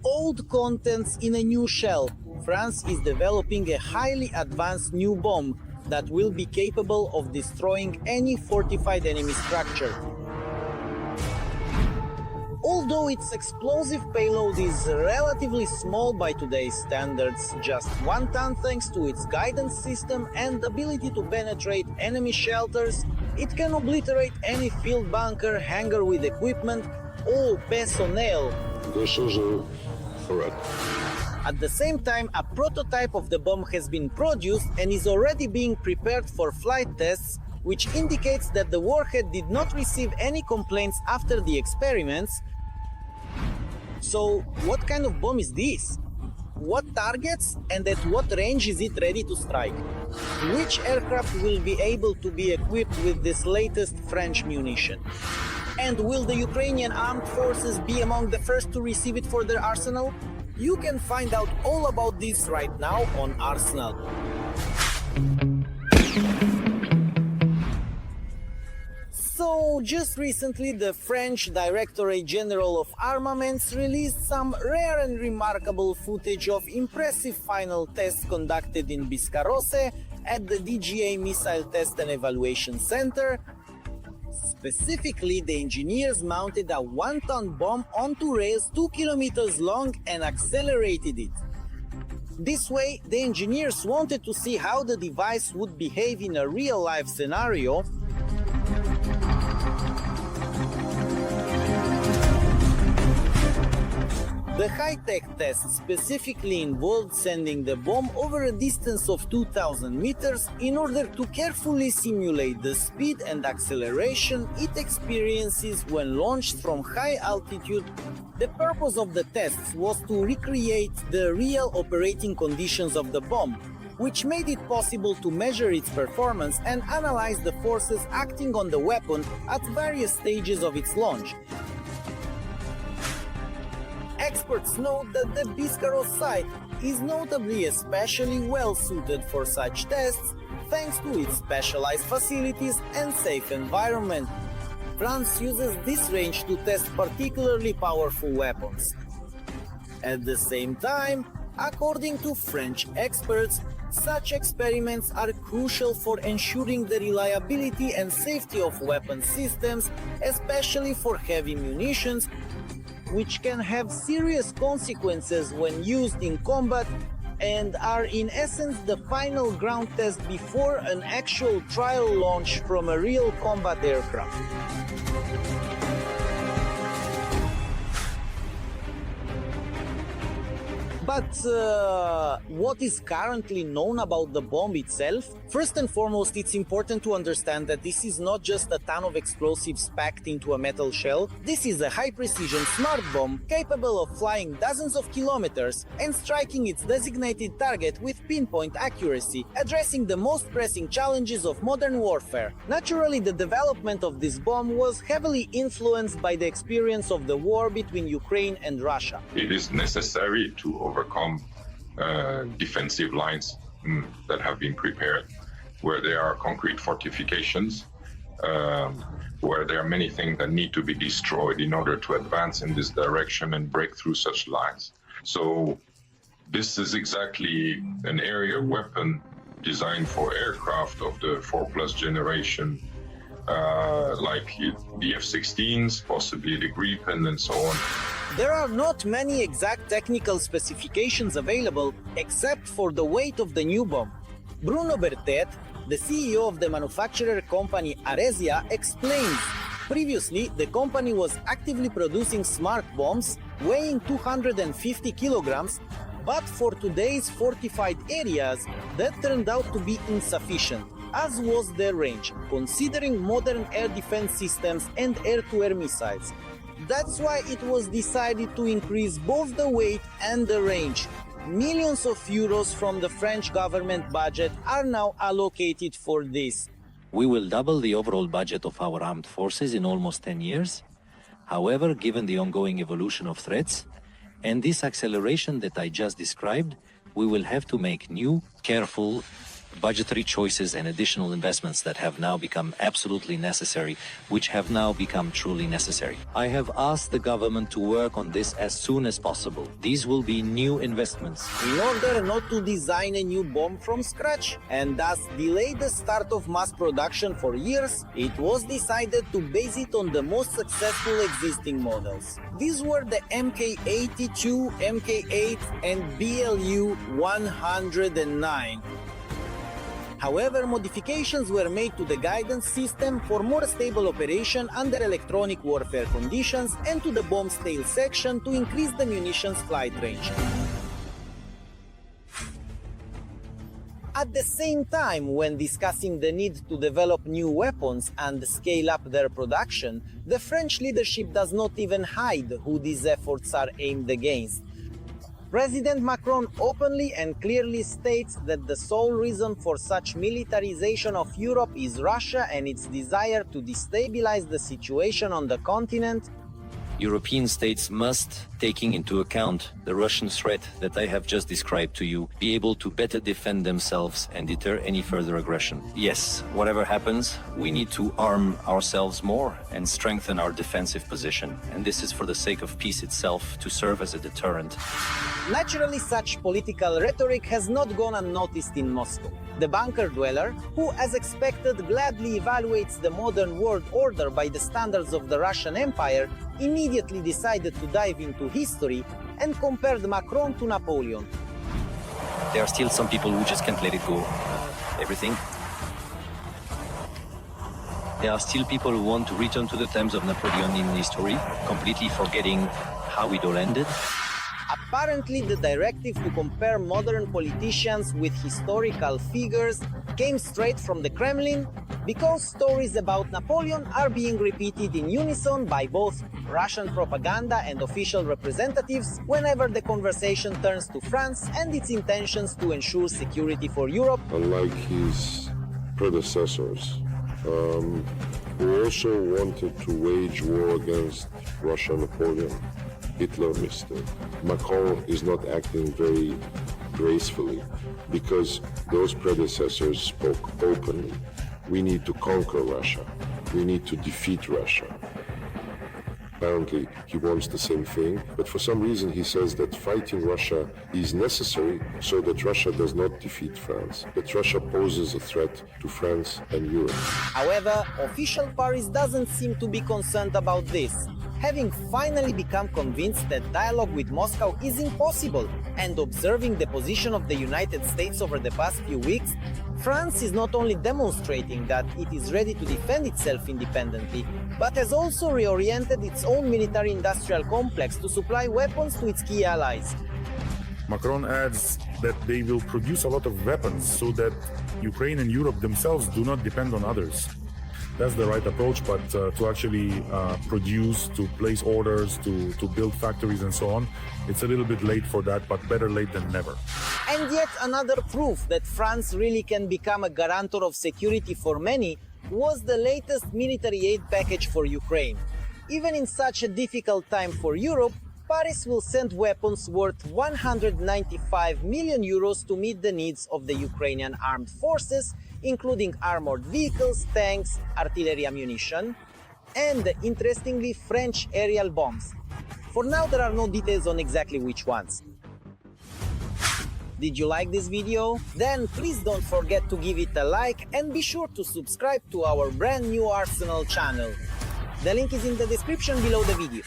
Old contents in a new shell. France is developing a highly advanced new bomb that will be capable of destroying any fortified enemy structure. Although its explosive payload is relatively small by today's standards, just 1 ton thanks to its guidance system and ability to penetrate enemy shelters, it can obliterate any field bunker, hangar with equipment, or personnel. This is a threat. At the same time, a prototype of the bomb has been produced and is already being prepared for flight tests, which indicates that the warhead did not receive any complaints after the experiments. So, what kind of bomb is this? What targets and at what range is it ready to strike? Which aircraft will be able to be equipped with this latest French munition? And will the Ukrainian armed forces be among the first to receive it for their arsenal? You can find out all about this right now on Arsenal. So, just recently the French Directorate General of Armaments released some rare and remarkable footage of impressive final tests conducted in Biscarrosse at the DGA Missile Test and Evaluation Center. Specifically, the engineers mounted a 1-ton bomb onto rails 2 kilometers long and accelerated it. This way, the engineers wanted to see how the device would behave in a real-life scenario. The high-tech test specifically involved sending the bomb over a distance of 2,000 meters in order to carefully simulate the speed and acceleration it experiences when launched from high altitude. The purpose of the tests was to recreate the real operating conditions of the bomb, which made it possible to measure its performance and analyze the forces acting on the weapon at various stages of its launch. Experts note that the Biscarrosse site is notably especially well suited for such tests thanks to its specialized facilities and safe environment. France uses this range to test particularly powerful weapons. At the same time, according to French experts, such experiments are crucial for ensuring the reliability and safety of weapon systems, especially for heavy munitions, which can have serious consequences when used in combat and are in essence the final ground test before an actual trial launch from a real combat aircraft. But what is currently known about the bomb itself? First and foremost, it's important to understand that this is not just a ton of explosives packed into a metal shell. This is a high-precision smart bomb capable of flying dozens of kilometers and striking its designated target with pinpoint accuracy, addressing the most pressing challenges of modern warfare. Naturally, the development of this bomb was heavily influenced by the experience of the war between Ukraine and Russia. It is necessary to overcome defensive lines that have been prepared, where there are concrete fortifications, where there are many things that need to be destroyed in order to advance in this direction and break through such lines. So this is exactly an area weapon designed for aircraft of the 4+ generation, like the F-16s, possibly the Gripen, and so on. There are not many exact technical specifications available except for the weight of the new bomb. Bruno Bertet, the CEO of the manufacturer company Aresia, explains. Previously, the company was actively producing smart bombs weighing 250 kilograms, but for today's fortified areas, that turned out to be insufficient, as was their range, considering modern air defense systems and air-to-air missiles. That's why it was decided to increase both the weight and the range. Millions of euros from the French government budget are now allocated for this. We will double the overall budget of our armed forces in almost 10 years. However, given the ongoing evolution of threats and this acceleration that I just described, we will have to make new, careful, budgetary choices and additional investments that have now become absolutely necessary, which have now become truly necessary. I have asked the government to work on this as soon as possible. These will be new investments. In order not to design a new bomb from scratch and thus delay the start of mass production for years, it was decided to base it on the most successful existing models. These were the Mk82, Mk8 and BLU-109. However, modifications were made to the guidance system for more stable operation under electronic warfare conditions and to the bomb's tail section to increase the munitions flight range. At the same time, when discussing the need to develop new weapons and scale up their production, the French leadership does not even hide who these efforts are aimed against. President Macron openly and clearly states that the sole reason for such militarization of Europe is Russia and its desire to destabilize the situation on the continent. European states must, taking into account the Russian threat that I have just described to you, be able to better defend themselves and deter any further aggression. Yes, whatever happens, we need to arm ourselves more and strengthen our defensive position. And this is for the sake of peace itself, to serve as a deterrent. Naturally, such political rhetoric has not gone unnoticed in Moscow. The bunker dweller, who as expected gladly evaluates the modern world order by the standards of the Russian Empire, immediately decided to dive into history and compared Macron to Napoleon. There are still some people who just can't let it go. Everything. There are still people who want to return to the times of Napoleon in history, completely forgetting how it all ended. Apparently, the directive to compare modern politicians with historical figures came straight from the Kremlin, because stories about Napoleon are being repeated in unison by both Russian propaganda and official representatives whenever the conversation turns to France and its intentions to ensure security for Europe. Unlike his predecessors, who also wanted to wage war against Russia, Napoleon, Hitler missed it. Macron is not acting very gracefully because those predecessors spoke openly. We need to conquer Russia. We need to defeat Russia. Apparently, he wants the same thing, but for some reason he says that fighting Russia is necessary so that Russia does not defeat France, that Russia poses a threat to France and Europe. However, official Paris doesn't seem to be concerned about this, having finally become convinced that dialogue with Moscow is impossible, and observing the position of the United States over the past few weeks, France is not only demonstrating that it is ready to defend itself independently, but has also reoriented its own military-industrial complex to supply weapons to its key allies. Macron adds that they will produce a lot of weapons so that Ukraine and Europe themselves do not depend on others. That's the right approach, but to actually produce, to place orders, to build factories and so on, it's a little bit late for that, but better late than never. And yet another proof that France really can become a guarantor of security for many was the latest military aid package for Ukraine. Even in such a difficult time for Europe, Paris will send weapons worth 195 million euros to meet the needs of the Ukrainian armed forces, including armored vehicles, tanks, artillery ammunition, and, interestingly, French aerial bombs. For now, there are no details on exactly which ones. Did you like this video? Then please don't forget to give it a like and be sure to subscribe to our brand new Arsenal channel. The link is in the description below the video.